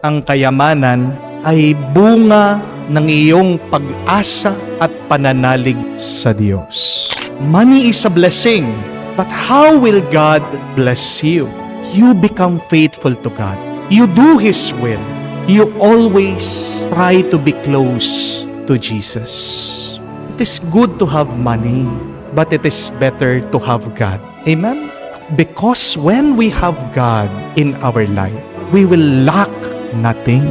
Ang kayamanan ay bunga ng iyong pag-asa at pananalig sa Diyos. Money is a blessing, but how will God bless you? You become faithful to God. You do His will. You always try to be close to Jesus. It is good to have money, but it is better to have God. Amen? Because when we have God in our life, we will lack nothing.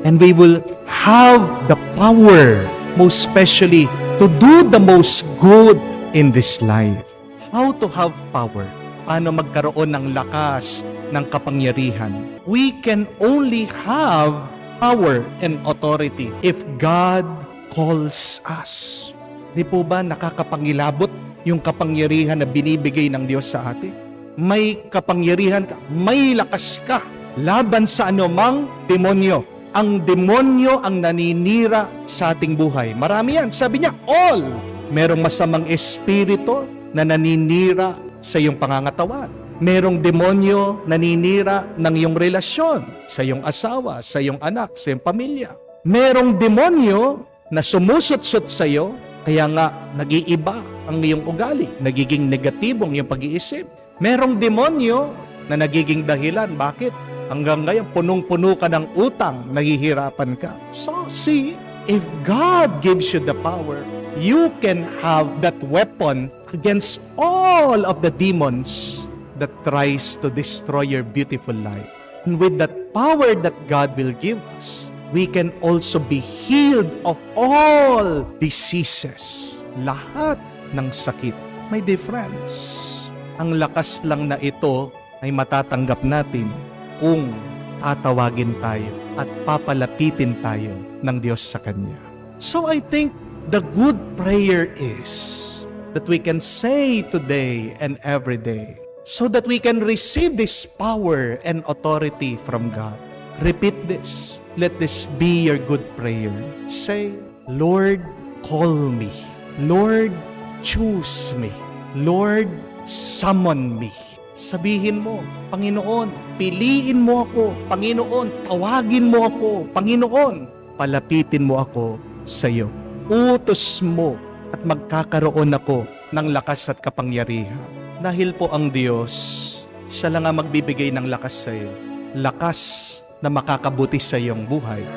And we will have the power, most especially, to do the most good in this life. How to have power? Paano magkaroon ng lakas, ng kapangyarihan? We can only have power and authority if God calls us. Di po ba nakakapangilabot yung kapangyarihan na binibigay ng Diyos sa atin? May kapangyarihan ka, may lakas ka laban sa anumang demonyo. Ang demonyo ang naninira sa ating buhay. Marami yan. Sabi niya, all. Merong masamang espiritu na naninira sa iyong pangangatawan. Merong demonyo naninira ng iyong relasyon, sa iyong asawa, sa iyong anak, sa iyong pamilya. Merong demonyo na sumusot-sot sa iyo, kaya nga nag-iiba ang iyong ugali, nagiging negatibong iyong pag-iisip. Merong demonyo na nagiging dahilan. Bakit? Hanggang ngayon, punong-puno ka ng utang, naghihirapan ka. So, see, if God gives you the power, you can have that weapon against all of the demons that tries to destroy your beautiful life. And with that power that God will give us, we can also be healed of all diseases. Lahat ng sakit. May difference. Ang lakas lang na ito ay matatanggap natin kung tatawagin tayo at papalapitin tayo ng Diyos sa Kanya. So I think the good prayer is that we can say today and every day so that we can receive this power and authority from God. Repeat this. Let this be your good prayer. Say, Lord, call me. Lord, choose me. Lord, summon me. Sabihin mo, Panginoon, piliin mo ako. Panginoon, tawagin mo ako. Panginoon, palapitin mo ako sa iyo. Utos mo at magkakaroon ako ng lakas at kapangyarihan. Dahil po ang Diyos, siya lang ang magbibigay ng lakas sa iyo. Lakas na makakabuti sa iyong buhay.